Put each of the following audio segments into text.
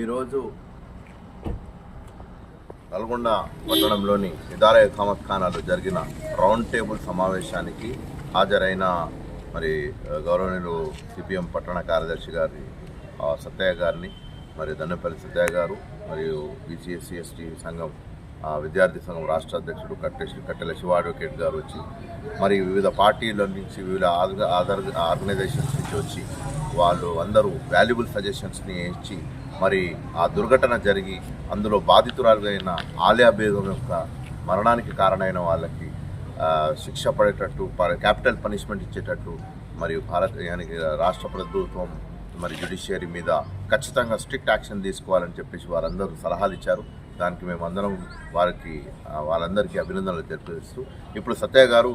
ఈరోజు నల్గొండ పట్టణంలోని ఇదారా ఇఖామత్ ఖానాలో జరిగిన రౌండ్ టేబుల్ సమావేశానికి హాజరైన గౌరవనీయులు సిపిఎం పట్టణ కార్యదర్శి గారి సత్తయ్య గారిని, దన్నపల్లి సత్తయ్య గారు, మరియు బీసీ ఎస్టీ సంఘం విద్యార్థి సంఘం రాష్ట్ర అధ్యక్షుడు కట్టెల శివ అడ్వకేట్ గారు వచ్చి వివిధ పార్టీల నుంచి వివిధ ఆర్గనైజేషన్స్ నుంచి వచ్చి వాళ్ళు అందరూ వాల్యుబుల్ సజెషన్స్ని ఇచ్చి ఆ దుర్ఘటన జరిగి అందులో బాధితురాలైన ఆలియా బేగం యొక్క మరణానికి కారణమైన వాళ్ళకి శిక్ష పడేటట్టు, క్యాపిటల్ పనిష్మెంట్ ఇచ్చేటట్టు రాష్ట్ర ప్రభుత్వం జ్యుడిషియరీ మీద ఖచ్చితంగా స్ట్రిక్ట్ యాక్షన్ తీసుకోవాలని చెప్పేసి వారందరూ సలహాలు ఇచ్చారు. దానికి మేమందరం వాళ్ళందరికీ అభినందనలు తెలియజేస్తూ ఇప్పుడు సత్తయ్య గారు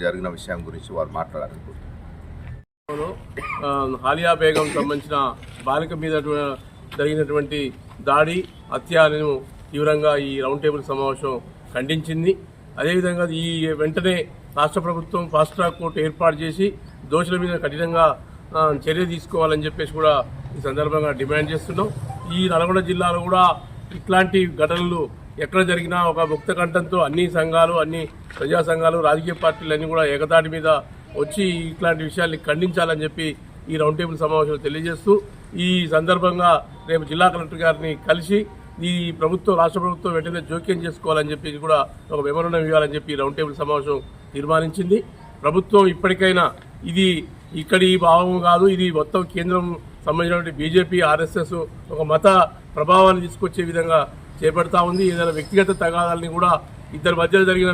జరిగిన విషయం గురించి వారు మాట్లాడాలనుకుంటున్నారు. ఆలియా బేగం సంబంధించిన బాలిక మీద జరిగినటువంటి దాడి, హత్యను తీవ్రంగా ఈ రౌండ్ టేబుల్ సమావేశం ఖండించింది. అదేవిధంగా ఈ వెంటనే రాష్ట్ర ప్రభుత్వం ఫాస్ట్ ట్రాక్ కోర్టు ఏర్పాటు చేసి దోషుల మీద కఠినంగా చర్య తీసుకోవాలని చెప్పేసి కూడా ఈ సందర్భంగా డిమాండ్ చేస్తున్నాం. ఈ నల్గొండ జిల్లాలో కూడా ఇట్లాంటి ఘటనలు ఎక్కడ జరిగినా ఒక ముక్త కంఠంతో అన్ని సంఘాలు, అన్ని ప్రజా సంఘాలు, రాజకీయ పార్టీలన్నీ కూడా ఏకతాటి మీద వచ్చి ఇట్లాంటి విషయాల్ని ఖండించాలని చెప్పి ఈ రౌండ్ టేబుల్ సమావేశంలో తెలియజేస్తూ, ఈ సందర్భంగా రేపు జిల్లా కలెక్టర్ గారిని కలిసి ఈ రాష్ట్ర ప్రభుత్వం వెంటనే జోక్యం చేసుకోవాలని చెప్పి కూడా ఒక మెమోరాండం ఇవ్వాలని చెప్పి రౌండ్ టేబుల్ సమావేశం తీర్మానించింది. ప్రభుత్వం ఇప్పటికైనా ఇది ఇక్కడి భావం కాదు, ఇది మొత్తం కేంద్రం సంబంధించినటువంటి బీజేపీ, ఆర్ఎస్ఎస్ ఒక మత ప్రభావాన్ని తీసుకొచ్చే విధంగా చేపడతా ఉంది. ఏదైనా వ్యక్తిగత తగాదాలని కూడా ఇద్దరి మధ్య జరిగిన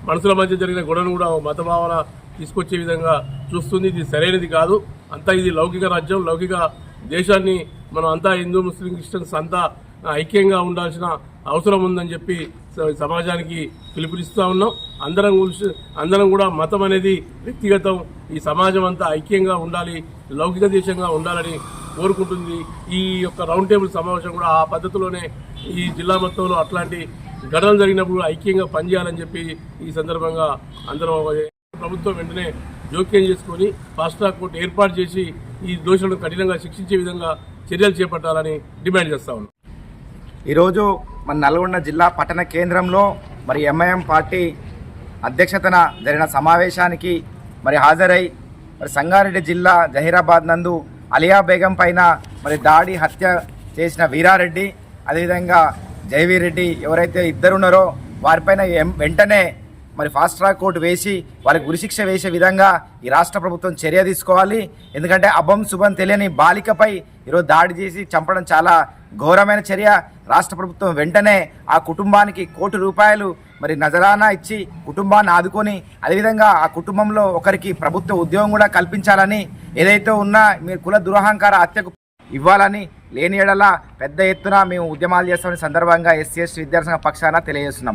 మనుషుల మధ్య జరిగిన గొడవను కూడా మత భావన తీసుకొచ్చే విధంగా చూస్తుంది. ఇది సరైనది కాదు. అంతా ఇది లౌకిక రాజ్యం, లౌకిక దేశాన్ని మనం అంతా హిందూ, ముస్లిం, క్రిస్టియన్స్ అంతా ఐక్యంగా ఉండాల్సిన అవసరం ఉందని చెప్పి సమాజానికి పిలుపునిస్తూ ఉన్నాం. అందరం కూడా మతం అనేది వ్యక్తిగతం, ఈ సమాజం అంతా ఐక్యంగా ఉండాలి, లౌకిక దేశంగా ఉండాలని కోరుకుంటుంది. ఈ యొక్క రౌండ్ టేబుల్ సమావేశం కూడా ఆ పద్ధతిలోనే ఈ జిల్లా మొత్తంలో అట్లాంటి ఘటనలు జరిగినప్పుడు ఐక్యంగా పనిచేయాలని చెప్పి ఈ సందర్భంగా అందరం ప్రభుత్వం వెంటనే జోక్యం చేసుకొని ఫాస్ట్ ట్రాక్ కోర్టు ఏర్పాటు చేసి ఈ దోషులను కఠినంగా శిక్షించే విధంగా చర్యలు చేపట్టాలని డిమాండ్ చేస్తా ఉన్నాం. ఈరోజు మన నల్గొండ జిల్లా పట్టణ కేంద్రంలో ఎంఐఎం పార్టీ అధ్యక్షతన జరిగిన సమావేశానికి హాజరై సంగారెడ్డి జిల్లా జహీరాబాద్ నందు ఆలియా బేగం పైన దాడి హత్య చేసిన వీరారెడ్డి, అదేవిధంగా జైవీర్ రెడ్డి ఎవరైతే ఇద్దరున్నారో వారిపైన వెంటనే ఫాస్ట్ ట్రాక్ కోర్టు వేసి వారికి ఉరిశిక్ష వేసే విధంగా ఈ రాష్ట్ర ప్రభుత్వం చర్య తీసుకోవాలి. ఎందుకంటే అభం శుభం తెలియని బాలికపై ఈరోజు దాడి చేసి చంపడం చాలా ఘోరమైన చర్య. రాష్ట్ర ప్రభుత్వం వెంటనే ఆ కుటుంబానికి ₹1 నజరానా ఇచ్చి కుటుంబాన్ని ఆదుకొని, అదేవిధంగా ఆ కుటుంబంలో ఒకరికి ప్రభుత్వ ఉద్యోగం కూడా కల్పించాలని, ఏదైతే ఉన్నా మీరు కుల దురహంకార హత్యకు ఇవ్వాలని, లేని ఎడల పెద్ద ఎత్తున మేము ఉద్యమాలు చేస్తామని సందర్భంగా ఎస్సీ ఎస్టీ విద్యార్థి సంఘ పక్షాన తెలియజేస్తున్నాం.